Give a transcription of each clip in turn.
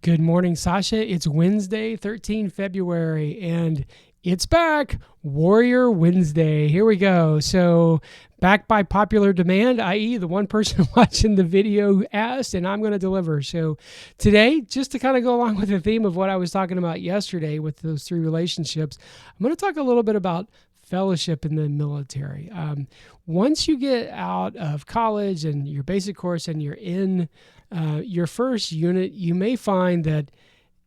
Good morning, Sasha. It's Wednesday, 13 February, and it's back. Warrior Wednesday. Here we go. So, back by popular demand, i.e., the one person watching the video asked, and I'm going to deliver. So, today, just to kind of go along with the theme of what I was talking about yesterday with those three relationships, I'm going to talk a little bit about fellowship in the military. Once you get out of college and your basic course and you're in your first unit, you may find that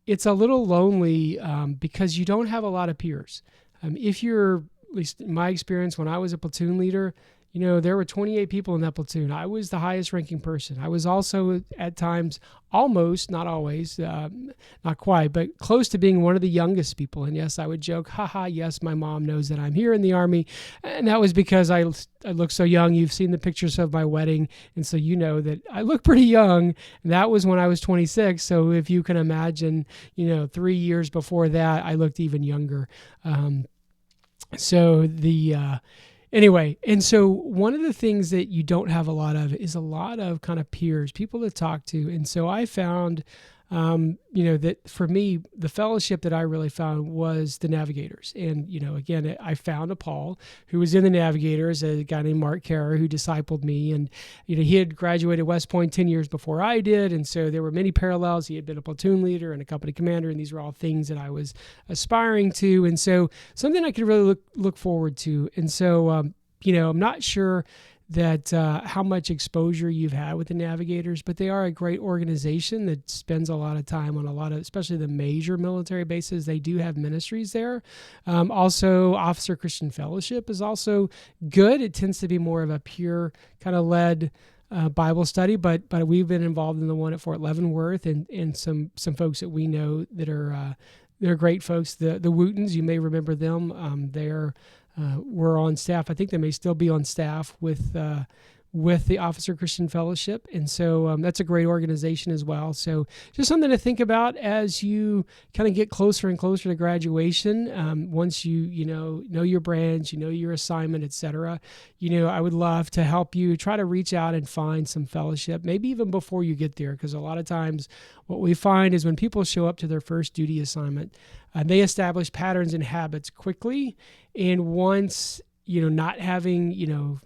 it's a little lonely because you don't have a lot of peers. If you're, at least in my experience, when I was a platoon leader, there were 28 people in that platoon. I was the highest ranking person. I was also at times almost, not always, not quite, but close to being one of the youngest people. And yes, I would joke, haha, yes, my mom knows that I'm here in the Army. And that was because I look so young. You've seen the pictures of my wedding. And so you know that I look pretty young. And that was when I was 26. So if you can imagine, 3 years before that, I looked even younger. Anyway, and so one of the things that you don't have a lot of is a lot of kind of peers, people to talk to. And so I found, that for me, the fellowship that I really found was the Navigators. And, again, I found a Paul who was in the Navigators, a guy named Mark Carrer who discipled me. And, he had graduated West Point 10 years before I did. And so there were many parallels. He had been a platoon leader and a company commander. And these were all things that I was aspiring to. And so something I could really look forward to. And so, I'm not sure that how much exposure you've had with the Navigators, but they are a great organization that spends a lot of time on a lot of, especially the major military bases. They do have ministries there. Also, Officer Christian Fellowship is also good. It tends to be more of a pure kind of led Bible study, but we've been involved in the one at Fort Leavenworth and some folks that we know that are they're great folks. The Wootons, you may remember them. They're were on staff. I think they may still be on staff with the Officer Christian Fellowship. And so that's a great organization as well. So just something to think about as you kind of get closer and closer to graduation. Once you know your branch, your assignment, etc. I would love to help you try to reach out and find some fellowship, maybe even before you get there, because a lot of times what we find is when people show up to their first duty assignment, they establish patterns and habits quickly. And once, not having,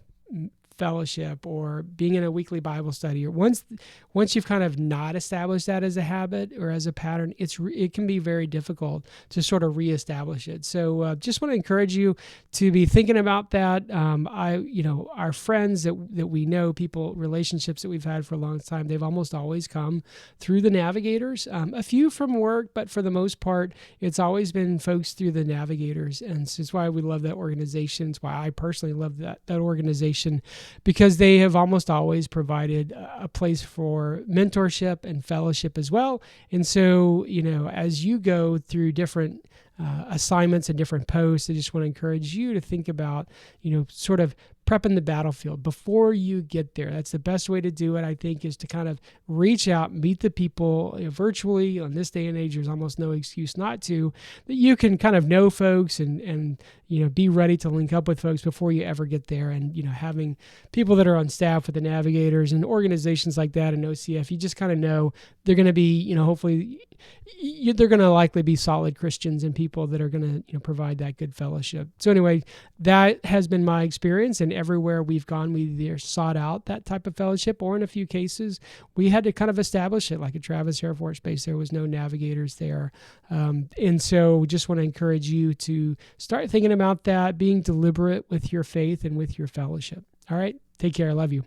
fellowship or being in a weekly Bible study, or once you've kind of not established that as a habit or as a pattern, it can be very difficult to sort of reestablish it. So just want to encourage you to be thinking about that. Our friends that we know, relationships that we've had for a long time, they've almost always come through the Navigators. A few from work, but for the most part, it's always been folks through the Navigators. And so it's why we love that organization. It's why I personally love that organization, because they have almost always provided a place for mentorship and fellowship as well. And so, as you go through different assignments and different posts, I just want to encourage you to think about, sort of prepping the battlefield before you get there. That's the best way to do it, I think, is to kind of reach out, meet the people virtually. On this day and age, there's almost no excuse not to, that you can kind of know folks and be ready to link up with folks before you ever get there. And, having people that are on staff with the Navigators and organizations like that and OCF, you just kind of know they're going to be, hopefully they're going to likely be solid Christians and people that are going to, provide that good fellowship. So anyway, that has been my experience, and everywhere we've gone, we either sought out that type of fellowship, or in a few cases, we had to kind of establish it. Like at Travis Air Force Base, there was no Navigators there. And so we just want to encourage you to start thinking about that, being deliberate with your faith and with your fellowship. All right. Take care. I love you.